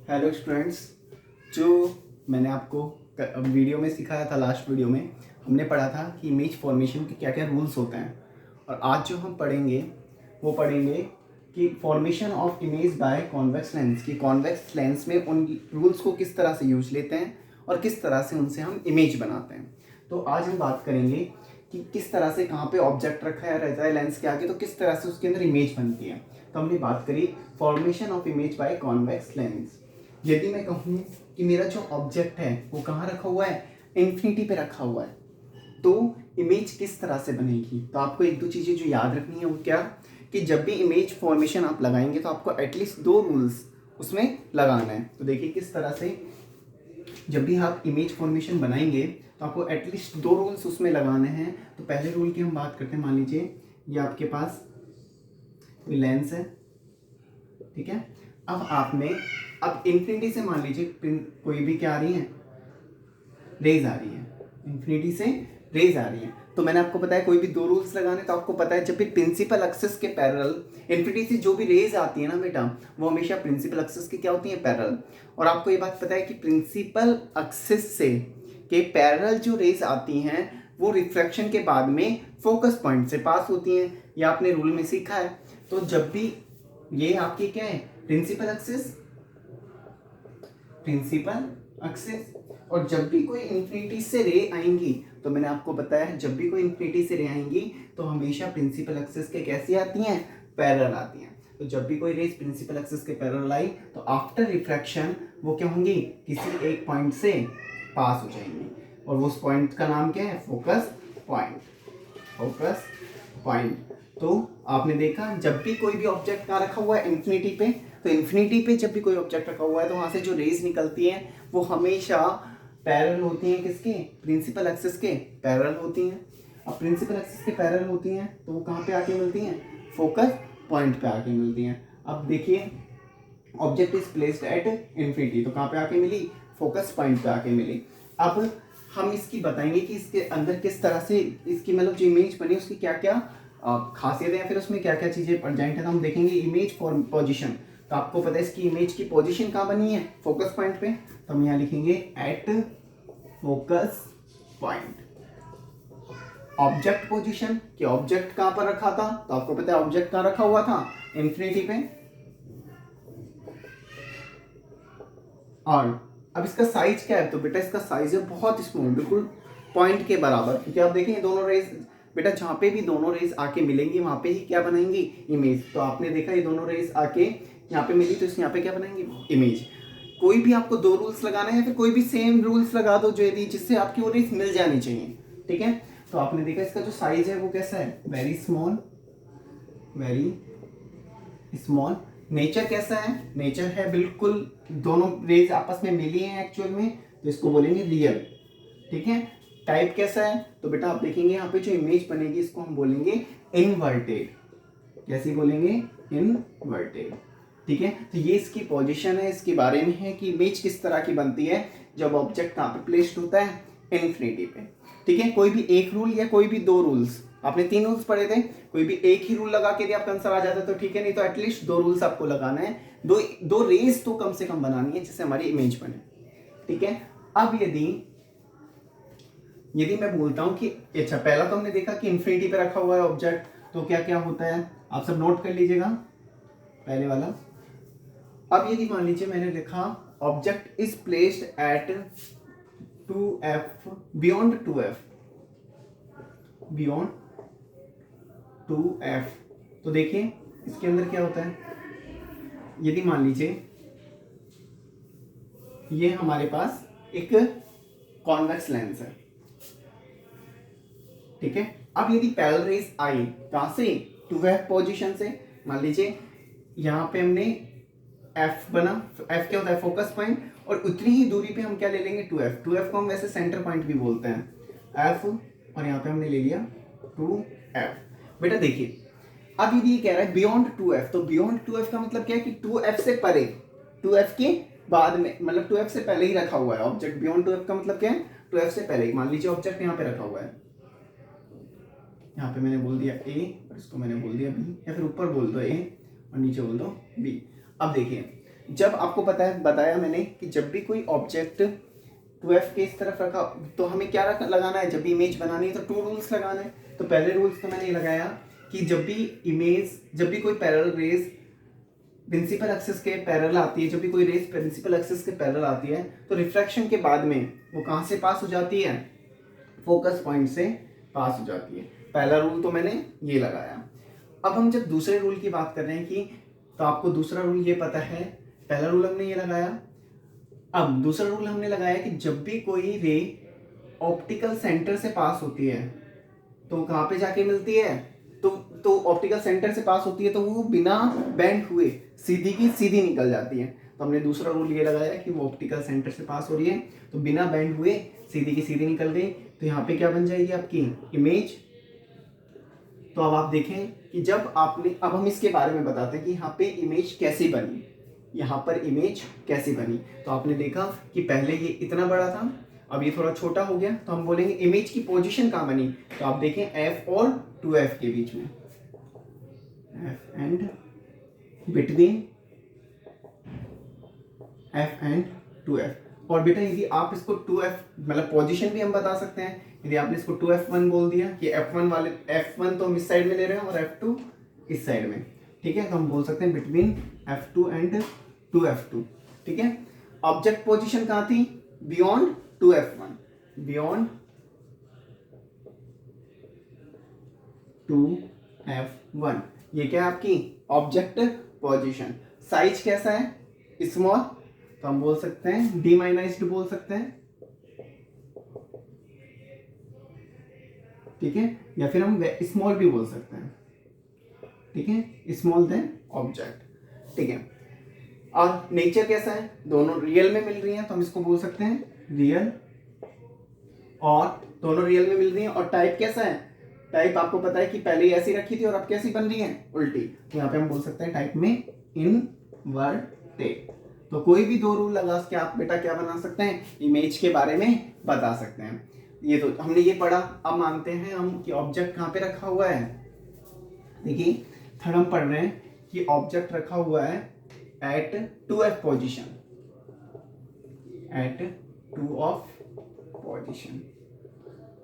Hello students. जो मैंने आपको वीडियो में सिखाया था, लास्ट वीडियो में हमने पढ़ा था कि इमेज फॉर्मेशन के क्या क्या रूल्स होते हैं। और आज जो हम पढ़ेंगे वो पढ़ेंगे कि formation of image by convex lens, कि कॉन्वेक्स लेंस में उन रूल्स को किस तरह से यूज लेते हैं और किस तरह से उनसे हम इमेज बनाते हैं। तो आज हम बात करेंगे कि किस तरह से कहाँ पे ऑब्जेक्ट रखा रहता है लेंस के आगे, तो किस तरह से उसके अंदर इमेज बनती है। तो हमने बात करी formation of image by convex lens. यदि मैं कहूँ कि मेरा जो ऑब्जेक्ट है वो कहाँ रखा हुआ है, इन्फिनिटी पे रखा हुआ है, तो इमेज किस तरह से बनेगी। तो आपको एक दो चीज़ें जो याद रखनी है वो क्या, कि जब भी इमेज फॉर्मेशन आप लगाएंगे तो आपको एटलीस्ट दो रूल्स उसमें लगाना है। तो देखिए किस तरह से जब भी आप इमेज फॉर्मेशन बनाएंगे तो आपको एटलीस्ट दो रूल्स उसमें लगाने हैं। तो पहले रूल की हम बात करते हैं। मान लीजिए ये आपके पास कोई लेंस है, ठीक है। अब इन्फिनिटी से मान लीजिए कोई भी क्या आ रही है, रेज आ रही है, इन्फिनिटी से रेज आ रही है। तो मैंने आपको बताया कोई भी दो रूल्स लगाने, तो आपको पता है जब भी प्रिंसिपल एक्सिस के पैरेलल इन्फिनिटी से जो भी रेज आती है ना बेटा, वो हमेशा प्रिंसिपल एक्सिस की क्या होती है, पैरेलल। और आपको ये बात पता है कि प्रिंसिपल एक्सिस से के पैरेलल जो रेज आती हैं वो रिफ्रैक्शन के बाद में फोकस पॉइंट से पास होती हैं। ये आपने रूल में सीखा है। तो जब भी ये आपकी क्या है, प्रिंसिपल एक्सिस, प्रिंसिपल एक्सिस, और जब भी कोई इंफिनिटी से रे आएंगी, तो मैंने आपको बताया है जब भी कोई इंफिनिटी से रे आएंगी तो हमेशा प्रिंसिपल एक्सिस के कैसी आती हैं, पैरेलल आती हैं। तो जब भी कोई रेज प्रिंसिपल एक्सिस के पैरेलल आई तो आफ्टर रिफ्रैक्शन वो क्या होंगी, किसी एक पॉइंट से पास हो जाएंगी। और उस पॉइंट का नाम क्या है, फोकस पॉइंट, फोकस पॉइंट। तो आपने देखा जब भी कोई भी ऑब्जेक्ट कहाँ रखा हुआ है, इन्फिनिटी पे, तो इन्फिनिटी पे जब भी कोई ऑब्जेक्ट रखा हुआ है तो वहां से जो रेज निकलती हैं वो हमेशा पैरेलल होती हैं, किसके, प्रिंसिपल एक्सिस के पैरेलल होती हैं। अब प्रिंसिपल एक्सिस के पैरेलल होती हैं तो वो कहाँ पे आके मिलती हैं, फोकस पॉइंट पे आके मिलती हैं। अब देखिए object is placed at infinity, तो कहाँ पे आके मिली, फोकस पॉइंट पे आके मिली। अब हम इसकी बताएंगे कि इसके अंदर किस तरह से इसकी मतलब जो इमेज बनी उसकी क्या क्या खासियत है, फिर उसमें क्या क्या चीजें प्रेजेंट है। तो हम देखेंगे इमेज फॉर पोजिशन। तो आपको पता है इसकी इमेज की पोजिशन कहाँ बनी है, फोकस पॉइंट पे। तो हम यहाँ लिखेंगे at focus point. Object position, कि ऑब्जेक्ट कहाँ पर रखा था, तो आपको पता है ऑब्जेक्ट कहाँ रखा हुआ था, इन्फिनिटी पे। और अब इसका साइज क्या है, तो बेटा इसका साइज है बहुत स्मॉल, बिल्कुल पॉइंट के बराबर। क्योंकि आप देखेंगे दोनों रेज बेटा जहाँ पे भी दोनों रेज आके मिलेंगी वहां पे ही क्या बनाएंगी, इमेज। तो आपने देखा ये दोनों रेज आके यहाँ पे मिली तो यहाँ पे क्या बनाएंगे, इमेज। कोई भी आपको दो रूल्स लगाना है या फिर कोई भी सेम रूल्स लगा दो जो यदि जिससे आपकी वो रेज मिल जानी चाहिए, ठीक है। तो आपने देखा इसका जो साइज है वो कैसा है, very small, very small. Nature कैसा है, नेचर है बिल्कुल दोनों रेज आपस में मिली हैं एक्चुअल में, तो इसको बोलेंगे रियल, ठीक है। टाइप कैसा है, तो बेटा आप देखेंगे यहाँ पे जो इमेज बनेगी इसको हम बोलेंगे इनवर्टेड। कैसी बोलेंगे, इनवर्टेड, ठीक है। तो ये इसकी पोजीशन है, इसके बारे में है कि इमेज किस तरह की बनती है जब ऑब्जेक्ट कहाँ पे प्लेस्ड होता है, इन्फिनिटी पे, ठीक है। कोई भी एक रूल या कोई भी दो रूल्स, आपने तीन रूल्स पढ़े थे, कोई भी एक ही रूल लगा के यदि आपका आंसर आ जाता है तो ठीक है, नहीं तो एटलीस्ट दो रूल्स आपको लगाना है, दो दो रेज तो कम से कम बनानी है जिससे हमारी इमेज बने, ठीक है। अब यदि यदि मैं बोलता हूं कि अच्छा, पहला तो हमने देखा कि इन्फिनिटी पे रखा हुआ है ऑब्जेक्ट, तो क्या क्या होता है आप सब नोट कर लीजिएगा पहले वाला। अब यदि मान लीजिए मैंने लिखा object is placed at 2f, beyond 2f, beyond 2f। तो देखिए इसके अंदर क्या होता है, यदि मान लीजिए ये हमारे पास एक कॉन्वेक्स लेंस है, ठीक है। अब यदि पैरेलल रेज आई कहां से, 2f पोजीशन से, मान लीजिए यहां पे हमने f बना, f क्या होता है, फोकस पॉइंट, और उतनी ही दूरी पे हम क्या ले लेंगे, 2f। 2f को हम वैसे सेंटर पॉइंट भी बोलते हैं, f, और यहाँ पे हमने ले लिया 2f। बेटा देखिए अब यदि ये कह रहा है बियॉन्ड 2f, तो बियॉन्ड 2f का मतलब क्या है कि 2f से परे, 2f के बाद में, मतलब 2f से पहले ही रखा हुआ है ऑब्जेक्ट। बियॉन्ड 2f का मतलब क्या है, 2f से पहले ही। मान लीजिए ऑब्जेक्ट यहाँ पे रखा हुआ है, यहाँ पे मैंने बोल दिया a और इसको मैंने बोल दिया b, या फिर ऊपर बोल दो a और नीचे बोल दो b। अब देखिए जब आपको बताया मैंने कि जब भी कोई ऑब्जेक्ट 2f के इस तरफ रखा तो हमें क्या लगाना है, जब भी इमेज बनानी है तो 2 रूल्स लगाना है। तो पहले रूल्स तो मैंने ये लगाया कि जब भी कोई पैरेलल रेज प्रिंसिपल एक्सिस के पैरेलल आती है, जब भी कोई रेज प्रिंसिपल एक्सिस के पैरेलल आती है तो रिफ्रैक्शन के बाद में वो कहाँ से पास हो जाती है, फोकस पॉइंट से पास हो जाती है। पहला रूल तो मैंने ये लगाया। अब हम जब दूसरे रूल की बात कर रहे हैं कि तो आपको दूसरा रूल ये पता है, पहला रूल हमने ये लगाया। अब दूसरा रूल हमने लगाया कि जब भी कोई रे ऑप्टिकल सेंटर से पास होती है तो कहाँ पे जाके मिलती है, तो ऑप्टिकल सेंटर से पास होती है तो वो बिना बेंड हुए सीधी की सीधी निकल जाती है। तो हमने दूसरा रूल ये लगाया कि वो ऑप्टिकल सेंटर से पास हो रही है तो बिना बेंड हुए सीधी की सीधी निकल गई। तो यहाँ पे क्या बन जाएगी आपकी इमेज। तो अब आप देखें कि अब हम इसके बारे में बताते हैं कि यहाँ पे इमेज कैसे बनी, यहाँ पर इमेज कैसे बनी। तो आपने देखा कि पहले ये इतना बड़ा था, अब ये थोड़ा छोटा हो गया, तो हम बोलेंगे इमेज की पोजीशन कहाँ बनी। तो आप देखें f और 2f के बीच में, f and between f and 2f। और बेटा यदि आप इसको 2f मतलब पोजीशन भी हम बता सकते हैं, यदि आपने इसको 2f1 बोल दिया कि f1 तो हम इस साइड में ले रहे हैं और f2 इस साइड में, ठीक है, तो हम बोल सकते हैं बिटवीन f2 एंड 2f2, ठीक है। ऑब्जेक्ट पोजीशन कहाँ थी, बियॉन्ड 2f1, बियॉन्ड 2f1। ये क्या है आपकी ऑब्जेक्ट पोजीशन। साइज कैसा है, स्मॉल, तो हम बोल सकते हैं डिमाइनाइज्ड बोल सकते हैं, ठीक है, या फिर हम स्मॉल भी बोल सकते हैं, ठीक है, स्मॉल देन ऑब्जेक्ट, ठीक है। और नेचर कैसा है, दोनों रियल में मिल रही हैं तो हम इसको बोल सकते हैं रियल, और दोनों रियल में मिल रही हैं। और टाइप कैसा है, टाइप आपको पता है कि पहले ही ऐसी रखी थी और अब कैसी बन रही है, उल्टी, तो यहाँ पे हम बोल सकते हैं टाइप में इनवर्टेड। तो कोई भी 2 रूल लगा के आप बेटा क्या बना सकते हैं, इमेज के बारे में बता सकते हैं। ये तो हमने ये पढ़ा। अब मानते हैं हम कि ऑब्जेक्ट कहाँ पे रखा हुआ है। देखिए थर्ड हम पढ़ रहे हैं कि ऑब्जेक्ट रखा हुआ है eight 2f position, eight 2f position.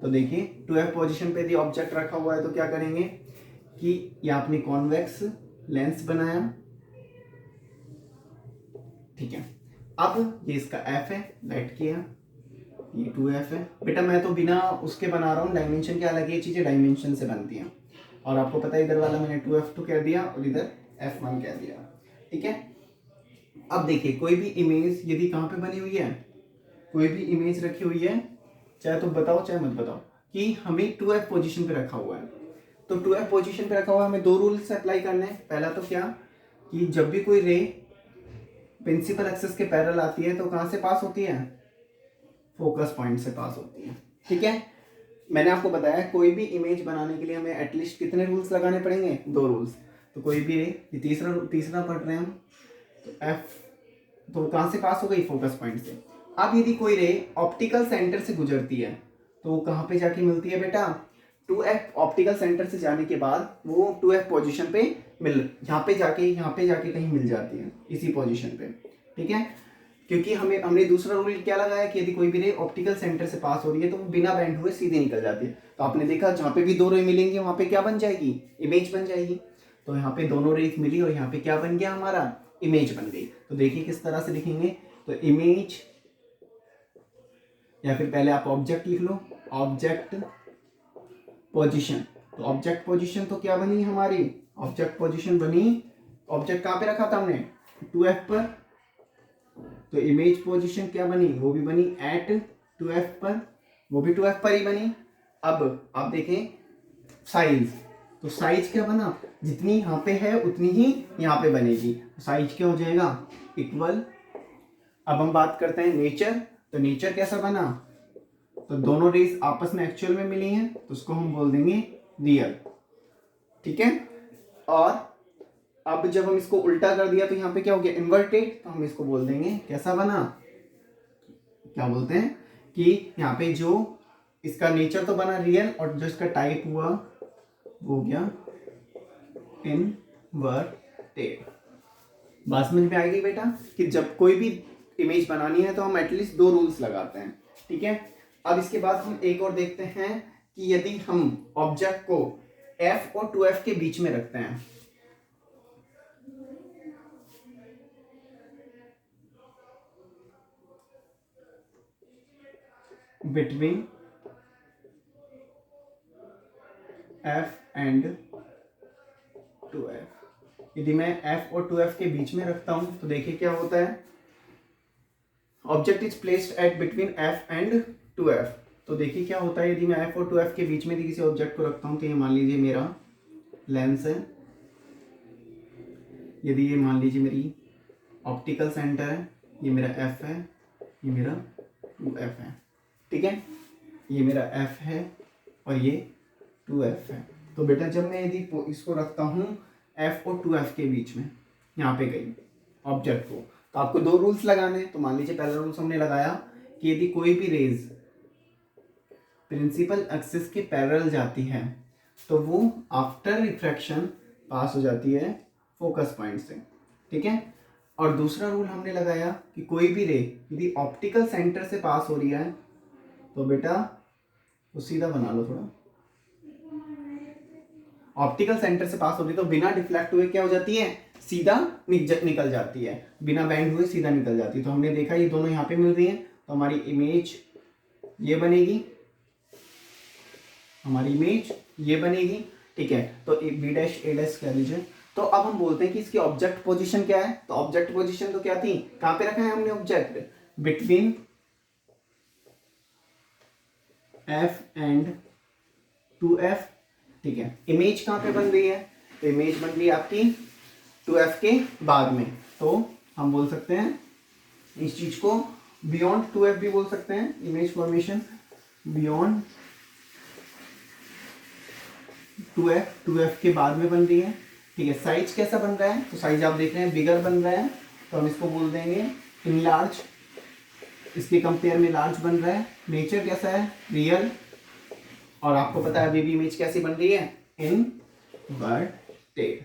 तो देखिए 2f पोजीशन पे यदि ऑब्जेक्ट रखा हुआ है तो क्या करेंगे कि ये आपने कॉन्वेक्स लेंस बनाया, ठीक है। अब ये इसका f है, लाइट किया, ये 2f है। बेटा मैं तो बिना उसके बना रहा हूँ, डायमेंशन के, अलग ये चीजें डायमेंशन से बनती हैं। और आपको पता है इधर वाला मैंने 2f2 कह दिया और इधर f1 कह दिया, ठीक है। अब देखिए कोई भी इमेज यदि कहाँ पे बनी हुई है, कोई भी इमेज रखी हुई है, चाहे तो बताओ चाहे मत बताओ, कि हमें 2f पोजीशन पे रखा हुआ है। तो 2f पोजीशन पे रखा हुआ है, हमें 2 रूल्स अप्लाई करने हैं। पहला तो क्या कि जब भी कोई रे प्रिंसिपल एक्सिस के पैरेलल आती है तो कहाँ से पास होती है, फोकस पॉइंट से पास होती है, ठीक है। मैंने आपको बताया कोई भी इमेज बनाने के लिए हमें एटलीस्ट कितने रूल्स लगाने पड़ेंगे, 2 रूल्स। तो कोई भी रे, ये तीसरा पढ़ रहे हैं हम, तो f तो कहाँ से पास हो गई, फोकस पॉइंट से। अब यदि कोई रे ऑप्टिकल सेंटर से गुजरती है तो वो कहाँ पे जाके मिलती है बेटा, 2f ऑप्टिकल सेंटर से जाने के बाद वो 2f पोजीशन पे यहाँ पे जाके कहीं मिल जाती है, इसी पोजीशन पे, ठीक है। क्योंकि हमने दूसरा रूल क्या लगाया कि यदि कोई भी रे ऑप्टिकल सेंटर से पास हो रही है तो वो बिना बेंड हुए सीधे निकल जाती है। तो आपने देखा जहाँ पे भी 2 रे मिलेंगे वहाँ पे क्या बन जाएगी, इमेज बन जाएगी। तो यहाँ पे दोनों रेज मिली और यहाँ पे क्या बन गया, हमारा इमेज बन गई। तो देखिए किस तरह से लिखेंगे, तो इमेज, या फिर पहले आप ऑब्जेक्ट लिख लो, ऑब्जेक्ट पोजीशन। तो ऑब्जेक्ट पोजीशन तो क्या बनी हमारी, ऑब्जेक्ट पोजीशन बनी, ऑब्जेक्ट कहाँ पे रखा था हमने, 2f पर, तो इमेज पोजीशन क्या बनी, वो भी बनी एट 2f पर, वो भी 2f पर ही बनी। अब आप देखें साइज, तो साइज क्या बना, जितनी यहाँ पे है उतनी ही यहाँ पे बनेगी, साइज क्या हो जाएगा, इक्वल। अब हम बात करते हैं नेचर, तो नेचर कैसा बना, तो दोनों रेस आपस में एक्चुअल में मिली हैं तो उसको हम बोल देंगे रियल, ठीक है। और अब जब हम इसको उल्टा कर दिया तो यहाँ पे क्या हो गया, इन्वर्टेड, तो हम इसको बोल देंगे कैसा बना, क्या बोलते हैं कि यहाँ पे जो इसका नेचर तो बना रियल और जो इसका टाइप हुआ वो हो गया इनवर्टेड, बात समझ में आएगी बेटा कि जब कोई भी इमेज बनानी है तो हम एटलीस्ट 2 रूल्स लगाते हैं, ठीक है। अब इसके बाद हम एक और देखते हैं कि यदि हम ऑब्जेक्ट को f और 2f के बीच में रखते हैं, बिटवीन f एंड 2f, यदि मैं f और 2f के बीच में रखता हूं तो देखिए क्या होता है, object is placed at between f and 2f। तो देखिए क्या होता है, यदि मैं f और 2f के बीच में किसी ऑब्जेक्ट को रखता हूं तो ये मान लीजिए मेरा लेंस है, यदि ये मान लीजिए मेरी ऑप्टिकल सेंटर है, ये मेरा f है, ये मेरा 2f है, ठीक है। ये मेरा f है और ये 2f है। तो बेटा जब मैं यदि इसको रखता हूँ f और 2f के बीच में, यहाँ पे गई ऑब्जेक्ट को, तो आपको 2 रूल्स लगाने हैं। तो मान लीजिए पहला रूल्स हमने लगाया कि यदि कोई भी रेज प्रिंसिपल एक्सिस के पैरेलल जाती है तो वो आफ्टर रिफ्रैक्शन पास हो जाती है फोकस पॉइंट से, ठीक है। और दूसरा रूल हमने लगाया कि कोई भी रे यदि ऑप्टिकल सेंटर से पास हो रही है तो बेटा वो सीधा बना लो थोड़ा, ऑप्टिकल सेंटर से पास हो रही तो बिना डिफ्लेक्ट हुए क्या हो जाती है, सीधा निकल जाती है, बिना बेंड हुए सीधा निकल जाती है। तो हमने देखा ये दोनों यहाँ पे मिल रही है, तो हमारी इमेज ये बनेगी, हमारी इमेज ये बनेगी, ठीक है। तो बी डैश ए डैश कह लीजिए। तो अब हम बोलते हैं कि इसकी ऑब्जेक्ट पोजीशन क्या है, तो ऑब्जेक्ट पोजीशन तो क्या थी, कहां पे रखा है हमने object, between F and 2f, ठीक है। इमेज कहां पे बन रही है, तो इमेज बन रही है आपकी 2f के बाद में, तो हम बोल सकते हैं इस चीज को बियॉन्ड 2f भी बोल सकते हैं, इमेज फॉर्मेशन बियॉन्ड 2f के बाद में बन रही है, ठीक है। साइज कैसा बन रहा है, तो साइज आप देख रहे हैं बिगर बन रहा है, तो हम इसको बोल देंगे इन लार्ज, इसके कंपेयर में लार्ज बन रहा है। नेचर कैसा है, रियल, और आपको पता है अभी भी इमेज कैसी बन रही है, इनवर्टेड।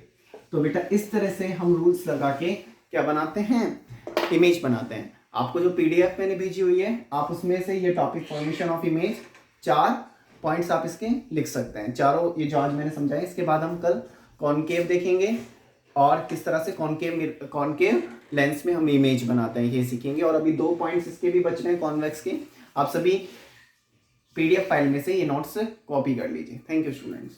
तो बेटा इस तरह से हम रूल्स लगा के क्या बनाते हैं, इमेज बनाते हैं। आपको जो पीडीएफ मैंने भेजी हुई है आप उसमें से ये topic formation of image 4 points आप इसके लिख सकते हैं, चारों ये जो आज मैंने समझाए। इसके बाद हम कल कॉनकेव देखेंगे और किस तरह से कॉनकेव लेंस में हम इमेज बनाते हैं ये सीखेंगे। और अभी 2 पॉइंट्स इसके भी बच रहे हैं कॉन्वेक्स के, आप सभी पीडीएफ फाइल में से ये नोट्स कॉपी कर लीजिए। Thank you students.